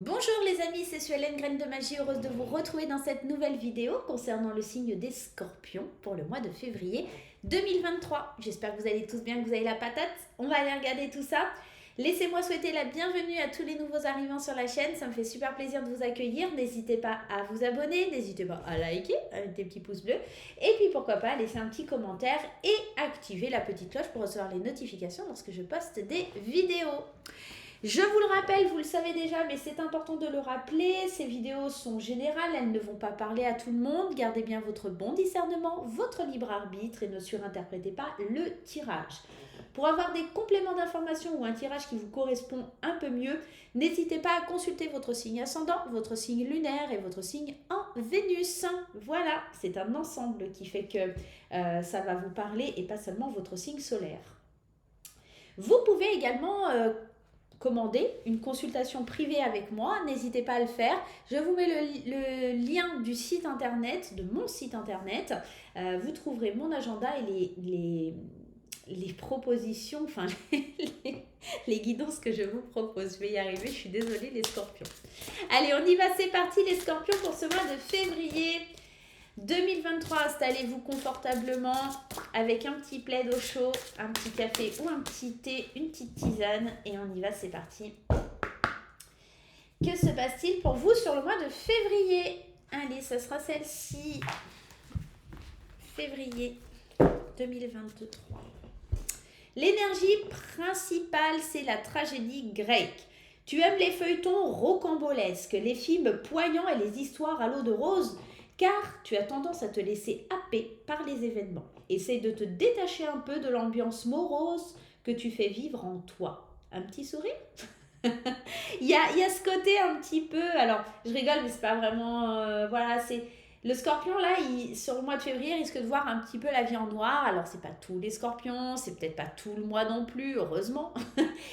Bonjour les amis, c'est Suelen, Graine de Magie, heureuse de vous retrouver dans cette nouvelle vidéo concernant le signe des scorpions pour le mois de février 2023. J'espère que vous allez tous bien, que vous avez la patate. On va aller regarder tout ça. Laissez-moi souhaiter la bienvenue à tous les nouveaux arrivants sur la chaîne, ça me fait super plaisir de vous accueillir. N'hésitez pas à vous abonner, n'hésitez pas à liker avec des petits pouces bleus. Et puis pourquoi pas laisser un petit commentaire et activer la petite cloche pour recevoir les notifications lorsque je poste des vidéos. Je vous le rappelle, vous le savez déjà, mais c'est important de le rappeler, ces vidéos sont générales, elles ne vont pas parler à tout le monde. Gardez bien votre bon discernement, votre libre arbitre et ne surinterprétez pas le tirage. Pour avoir des compléments d'information ou un tirage qui vous correspond un peu mieux, n'hésitez pas à consulter votre signe ascendant, votre signe lunaire et votre signe en Vénus. Voilà, c'est un ensemble qui fait que ça va vous parler et pas seulement votre signe solaire. Vous pouvez également commander une consultation privée avec moi, n'hésitez pas à le faire. Je vous mets le lien du site internet, de mon site internet. Vous trouverez mon agenda et les propositions, enfin les guidances que je vous propose. Je vais y arriver, je suis désolée les scorpions. Allez, on y va, c'est parti les scorpions pour ce mois de février 2023. Installez-vous confortablement avec un petit plaid au chaud, un petit café ou un petit thé, une petite tisane et on y va, c'est parti. Que se passe-t-il pour vous sur le mois de février? Allez, ça sera celle-ci. Février 2023. L'énergie principale, c'est la tragédie grecque. Tu aimes les feuilletons rocambolesques, les films poignants et les histoires à l'eau de rose, car tu as tendance à te laisser happer par les événements. Essaye de te détacher un peu de l'ambiance morose que tu fais vivre en toi. Un petit sourire? Il y a ce côté un petit peu, alors je rigole mais c'est pas vraiment, voilà, c'est le scorpion là, sur le mois de février risque de voir un petit peu la vie en noir. Alors c'est pas tous les scorpions, c'est peut-être pas tout le mois non plus, heureusement.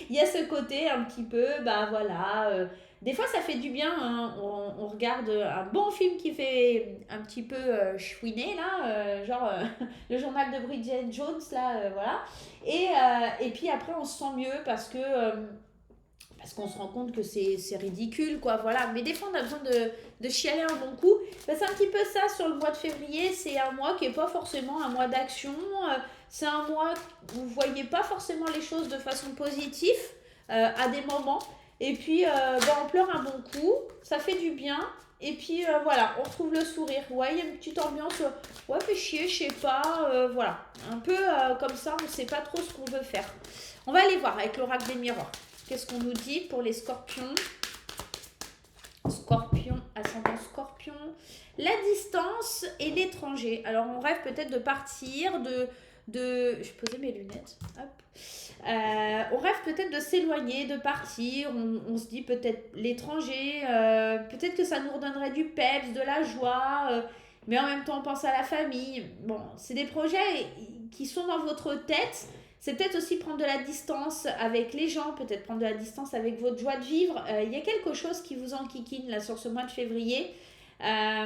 Il y a ce côté un petit peu, bah voilà, des fois ça fait du bien, hein. On regarde un bon film qui fait un petit peu chouiner là, genre le journal de Bridget Jones là, voilà. Et puis après on se sent mieux parce qu'on se rend compte que c'est ridicule, quoi, voilà. Mais des fois, on a besoin de chialer un bon coup. Ben, c'est un petit peu ça sur le mois de février. C'est un mois qui n'est pas forcément un mois d'action. C'est un mois où vous ne voyez pas forcément les choses de façon positive à des moments. Et puis, ben, on pleure un bon coup. Ça fait du bien. Et puis, voilà, on retrouve le sourire. Ouais, il y a une petite ambiance. Ouais, fait chier, je sais pas. Voilà. Un peu comme ça, on ne sait pas trop ce qu'on veut faire. On va aller voir avec l'oracle des miroirs. Qu'est-ce qu'on nous dit pour les scorpions? Scorpion, ascendant scorpion. La distance et l'étranger. Alors, on rêve peut-être de partir, je vais poser mes lunettes. Hop. On rêve peut-être de s'éloigner, de partir. On se dit peut-être l'étranger. Peut-être que ça nous redonnerait du peps, de la joie. Mais en même temps, on pense à la famille. Bon, c'est des projets qui sont dans votre tête. C'est peut-être aussi prendre de la distance avec les gens, peut-être prendre de la distance avec votre joie de vivre. Il y a quelque chose qui vous enquiquine là sur ce mois de février. Euh,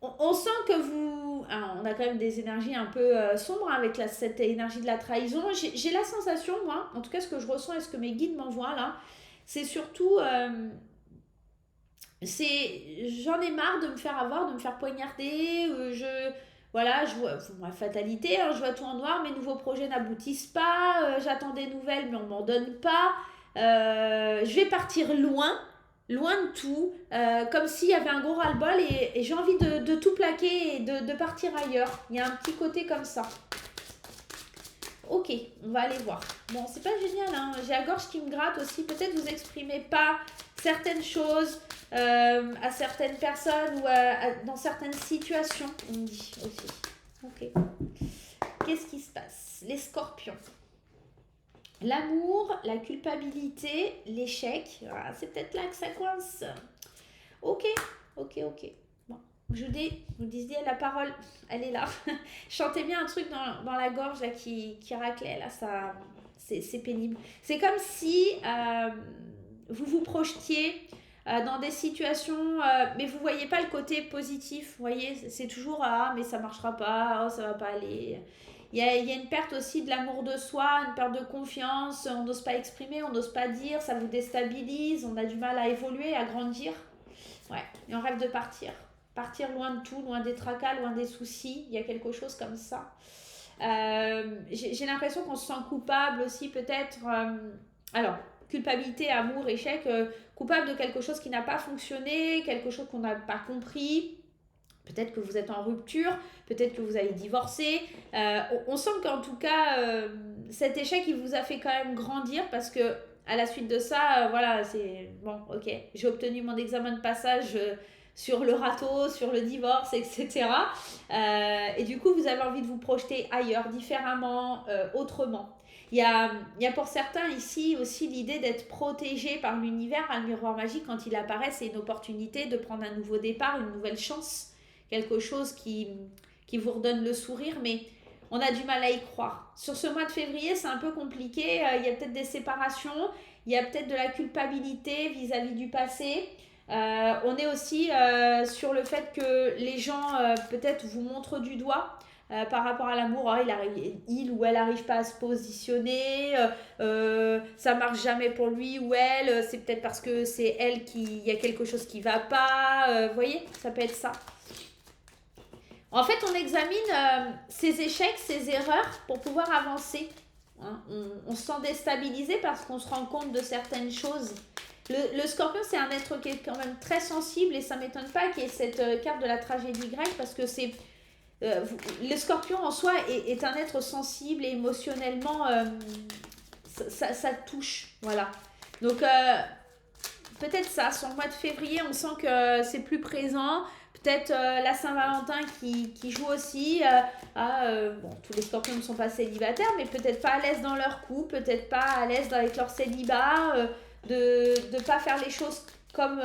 on sent que vous... Alors, on a quand même des énergies un peu sombres avec cette énergie de la trahison. J'ai la sensation, moi, en tout cas ce que je ressens et ce que mes guides m'envoient là, c'est surtout... j'en ai marre de me faire avoir, de me faire poignarder. Voilà, je vois, bon, fatalité, hein, je vois tout en noir, mes nouveaux projets n'aboutissent pas, j'attends des nouvelles mais on m'en donne pas. Je vais partir loin, loin de tout, comme s'il y avait un gros ras-le-bol et j'ai envie de tout plaquer et de partir ailleurs. Il y a un petit côté comme ça. Ok, on va aller voir. Bon, c'est pas génial, hein. J'ai la gorge qui me gratte aussi. Peut-être vous exprimez pas certaines choses à certaines personnes ou dans certaines situations, on me dit aussi. Ok. Qu'est-ce qui se passe? Les scorpions. L'amour, la culpabilité, l'échec. Ah, c'est peut-être là que ça coince. Ok, ok. Bon, vous disiez la parole, elle est là. Chantez bien un truc dans la gorge là, qui raclait, là, ça, c'est pénible. C'est comme si vous vous projetiez dans des situations, mais vous voyez pas le côté positif, vous voyez, c'est toujours ah, mais ça marchera pas, oh, ça va pas aller. il y a une perte aussi de l'amour de soi, une perte de confiance, on n'ose pas exprimer, on n'ose pas dire, ça vous déstabilise, on a du mal à évoluer, à grandir. Ouais, et on rêve de partir. Partir loin de tout, loin des tracas, loin des soucis, il y a quelque chose comme ça. J'ai l'impression qu'on se sent coupable aussi peut-être. Alors, culpabilité, amour, échec, coupable de quelque chose qui n'a pas fonctionné, quelque chose qu'on n'a pas compris. Peut-être que vous êtes en rupture, peut-être que vous avez divorcé. On sent qu'en tout cas, cet échec, il vous a fait quand même grandir parce que à la suite de ça, voilà, c'est bon, ok, j'ai obtenu mon examen de passage sur le râteau, sur le divorce, etc. Et du coup, vous avez envie de vous projeter ailleurs, différemment, autrement. Il y a pour certains ici aussi l'idée d'être protégé par l'univers, par le miroir magique. Quand il apparaît, c'est une opportunité de prendre un nouveau départ, une nouvelle chance, quelque chose qui vous redonne le sourire, mais on a du mal à y croire. Sur ce mois de février, c'est un peu compliqué. Il y a peut-être des séparations, il y a peut-être de la culpabilité vis-à-vis du passé. On est aussi sur le fait que les gens peut-être vous montrent du doigt par rapport à l'amour. Oh, il ou elle n'arrive pas à se positionner, ça marche jamais pour lui ou elle, c'est peut-être parce que c'est elle il y a quelque chose qui va pas. Vous voyez, ça peut être ça. En fait, on examine ses échecs, ses erreurs pour pouvoir avancer. Hein. On se sent déstabilisé parce qu'on se rend compte de certaines choses. Le scorpion, c'est un être qui est quand même très sensible et ça ne m'étonne pas qu'il y ait cette carte de la tragédie grecque parce que c'est le scorpion en soi est un être sensible et émotionnellement, ça touche. Voilà. Donc, peut-être ça, sur le mois de février, on sent que c'est plus présent. Peut-être la Saint-Valentin qui joue aussi. Bon, tous les scorpions ne sont pas célibataires, mais peut-être pas à l'aise dans leur couple, peut-être pas à l'aise avec leur célibat, de ne pas faire les choses comme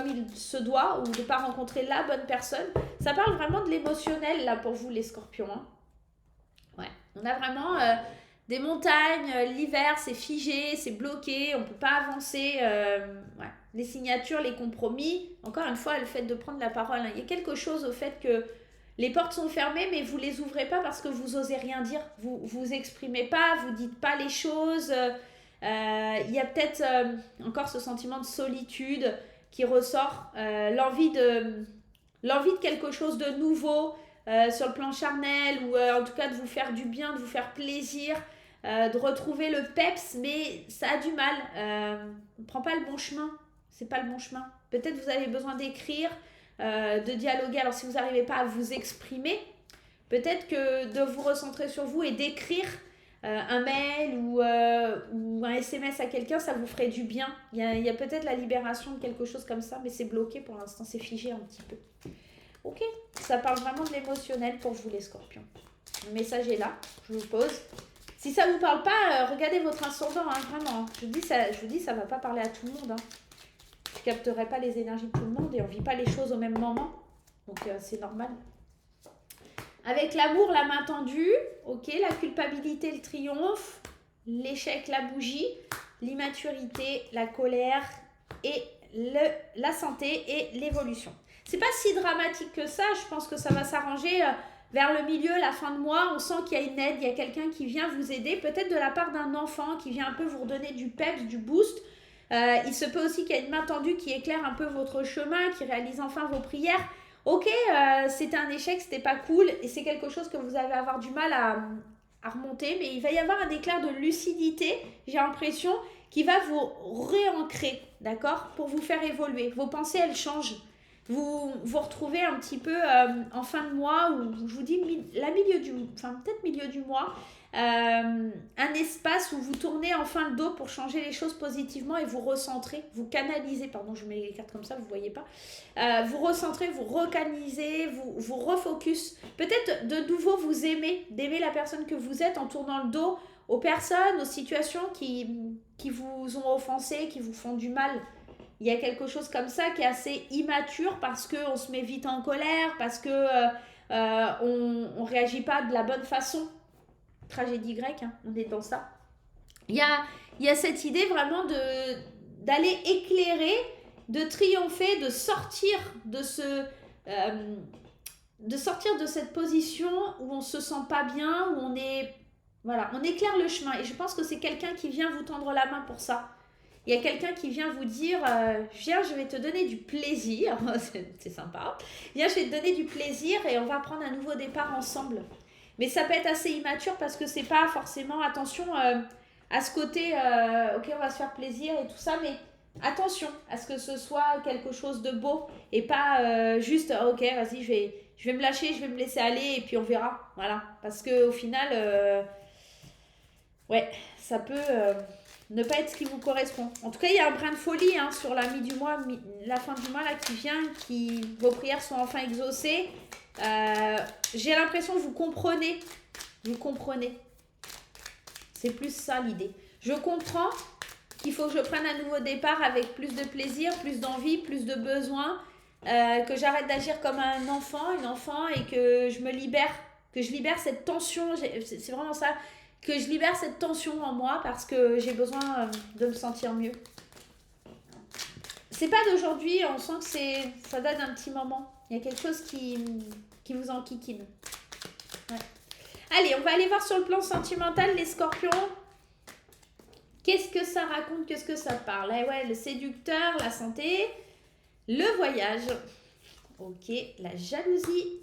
il se doit, ou de ne pas rencontrer la bonne personne. Ça parle vraiment de l'émotionnel, là, pour vous, les scorpions. Hein. Ouais, on a vraiment des montagnes, l'hiver, c'est figé, c'est bloqué, on ne peut pas avancer. Ouais. Les signatures, les compromis, encore une fois, le fait de prendre la parole. Hein. Il y a quelque chose au fait que les portes sont fermées, mais vous ne les ouvrez pas parce que vous osez rien dire. Vous exprimez pas, vous dites pas les choses. Il y a peut-être encore ce sentiment de solitude qui ressort, l'envie de quelque chose de nouveau sur le plan charnel ou en tout cas de vous faire du bien, de vous faire plaisir, de retrouver le peps, mais ça a du mal. On ne prend pas le bon chemin. C'est pas le bon chemin. Peut-être vous avez besoin d'écrire, de dialoguer. Alors si vous n'arrivez pas à vous exprimer, peut-être que de vous recentrer sur vous et d'écrire un mail ou un SMS à quelqu'un, ça vous ferait du bien. Il y a peut-être la libération de quelque chose comme ça, mais c'est bloqué pour l'instant, c'est figé un petit peu. Ok, ça parle vraiment de l'émotionnel pour vous les scorpions. Le message est là, je vous pose. Si ça ne vous parle pas, regardez votre ascendant, hein, vraiment. Je vous dis, ça ne va pas parler à tout le monde. Hein. Je ne capterai pas les énergies de tout le monde et on ne vit pas les choses au même moment. Donc c'est normal. Avec l'amour, la main tendue, ok, la culpabilité, le triomphe, l'échec, la bougie, l'immaturité, la colère et la santé et l'évolution. C'est pas si dramatique que ça, je pense que ça va s'arranger vers le milieu, la fin de mois, on sent qu'il y a une aide, il y a quelqu'un qui vient vous aider, peut-être de la part d'un enfant qui vient un peu vous redonner du peps, du boost. Il se peut aussi qu'il y ait une main tendue qui éclaire un peu votre chemin, qui réalise enfin vos prières. Ok, c'était un échec, c'était pas cool, et c'est quelque chose que vous allez avoir du mal à remonter, mais il va y avoir un éclair de lucidité, j'ai l'impression, qui va vous réancrer, d'accord, pour vous faire évoluer. Vos pensées, elles changent. Vous retrouvez un petit peu en fin de mois, ou je vous dis peut-être milieu du mois, un espace où vous tournez enfin le dos pour changer les choses positivement et vous recentrer, vous canaliser, pardon, je mets les cartes comme ça, vous ne voyez pas, vous recentrez, vous recanalisez, vous refocus, peut-être de nouveau vous d'aimer la personne que vous êtes en tournant le dos aux personnes, aux situations qui vous ont offensé, qui vous font du mal. Il y a quelque chose comme ça qui est assez immature parce qu'on se met vite en colère, parce qu'on ne réagit pas de la bonne façon. Tragédie grecque, hein, on est dans ça. Il y a cette idée vraiment d'aller éclairer, de triompher, de sortir de de sortir de cette position où on se sent pas bien, où on est... Voilà, on éclaire le chemin. Et je pense que c'est quelqu'un qui vient vous tendre la main pour ça. Il y a quelqu'un qui vient vous dire, viens, je vais te donner du plaisir. C'est sympa. Viens, je vais te donner du plaisir et on va prendre un nouveau départ ensemble. Mais ça peut être assez immature parce que c'est pas forcément, attention à ce côté, ok, on va se faire plaisir et tout ça, mais attention à ce que ce soit quelque chose de beau et pas juste, ok, vas-y, je vais me lâcher, je vais me laisser aller et puis on verra. Voilà. Parce qu'au final, ouais, ça peut ne pas être ce qui vous correspond. En tout cas, il y a un brin de folie hein, sur la mi du mois, la fin du mois là qui vient, qui vos prières sont enfin exaucées. J'ai l'impression que vous comprenez. Vous comprenez. C'est plus ça l'idée. Je comprends qu'il faut que je prenne un nouveau départ avec plus de plaisir, plus d'envie, plus de besoin, que j'arrête d'agir comme un enfant, une enfant et que je me libère, que je libère cette tension. C'est vraiment ça. Que je libère cette tension en moi parce que j'ai besoin de me sentir mieux. C'est pas d'aujourd'hui, on sent que ça date d'un petit moment. Il y a quelque chose qui vous enquiquine. Ouais. Allez, on va aller voir sur le plan sentimental les scorpions. Qu'est-ce que ça raconte, qu'est-ce que ça parle? Eh ouais, le séducteur, la santé, le voyage, ok, la jalousie,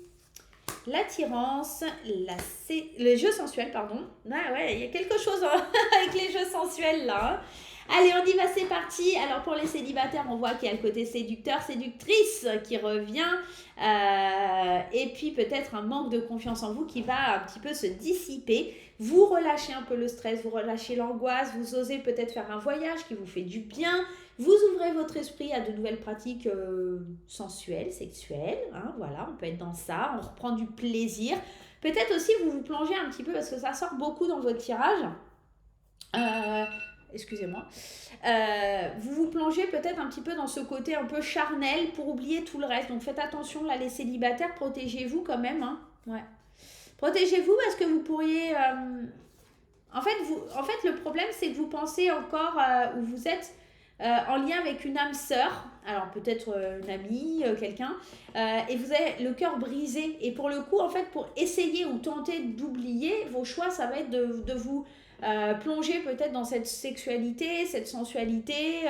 l'attirance, le jeu sensuel, pardon. Ah ouais, il y a quelque chose avec les jeux sensuels là. Hein. Allez, on y va, c'est parti. Alors pour les célibataires, on voit qu'il y a le côté séducteur, séductrice qui revient. Et puis peut-être un manque de confiance en vous qui va un petit peu se dissiper. Vous relâchez un peu le stress, vous relâchez l'angoisse, vous osez peut-être faire un voyage qui vous fait du bien. Vous ouvrez votre esprit à de nouvelles pratiques sensuelles, sexuelles. Hein, voilà, on peut être dans ça, on reprend du plaisir. Peut-être aussi vous vous plongez un petit peu, parce que ça sort beaucoup dans votre tirage. Excusez-moi. Vous vous plongez peut-être un petit peu dans ce côté un peu charnel pour oublier tout le reste. Donc faites attention, là, les célibataires, protégez-vous quand même. Hein. Ouais. Protégez-vous parce que vous pourriez... En fait, le problème, c'est que vous pensez encore où vous êtes en lien avec une âme sœur, alors peut-être une amie, quelqu'un, et vous avez le cœur brisé. Et pour le coup, en fait, pour essayer ou tenter d'oublier, vos choix, ça va être de vous plonger peut-être dans cette sexualité, cette sensualité,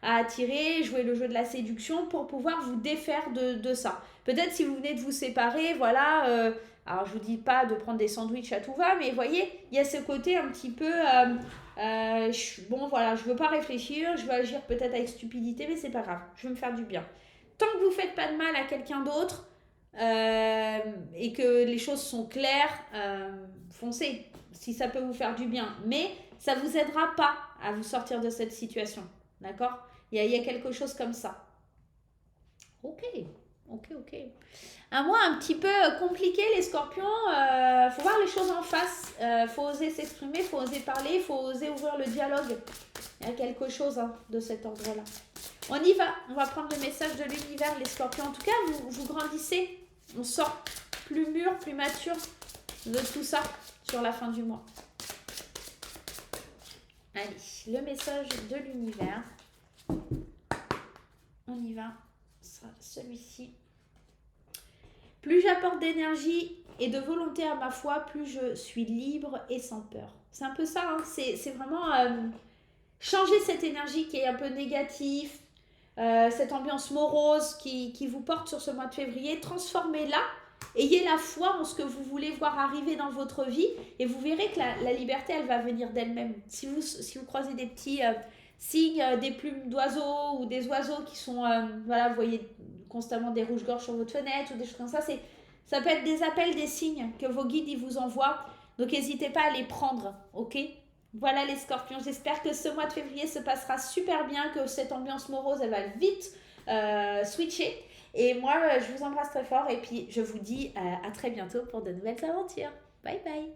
à attirer, jouer le jeu de la séduction pour pouvoir vous défaire de ça. Peut-être si vous venez de vous séparer, voilà... alors, je vous dis pas de prendre des sandwichs à tout va, mais vous voyez, il y a ce côté un petit peu... bon, voilà, je veux pas réfléchir, je veux agir peut-être avec stupidité, mais c'est pas grave, je veux me faire du bien. Tant que vous faites pas de mal à quelqu'un d'autre et que les choses sont claires, foncez, si ça peut vous faire du bien. Mais ça vous aidera pas à vous sortir de cette situation, d'accord? Il y a quelque chose comme ça. Ok. Un mois un petit peu compliqué les scorpions, faut voir les choses en face, faut oser s'exprimer, faut oser parler, faut oser ouvrir le dialogue. Il y a quelque chose hein, de cet ordre-là. On y va, on va prendre le message de l'univers les scorpions. En tout cas, vous grandissez, on sort plus mûr, plus mature de tout ça sur la fin du mois. Allez, le message de l'univers. On y va, ce sera celui-ci. Plus j'apporte d'énergie et de volonté à ma foi, plus je suis libre et sans peur. C'est un peu ça, hein. C'est vraiment changer cette énergie qui est un peu négative, cette ambiance morose qui vous porte sur ce mois de février, transformez-la. Ayez la foi en ce que vous voulez voir arriver dans votre vie et vous verrez que la liberté, elle va venir d'elle-même. Si vous croisez des petits signes, des plumes d'oiseaux ou des oiseaux qui sont, voilà, vous voyez constamment des rouges-gorges sur votre fenêtre ou des choses comme ça, ça peut être des appels, des signes que vos guides ils vous envoient. Donc n'hésitez pas à les prendre, ok? Voilà les scorpions, j'espère que ce mois de février se passera super bien, que cette ambiance morose, elle va vite switcher. Et moi, je vous embrasse très fort et puis je vous dis à très bientôt pour de nouvelles aventures. Bye bye!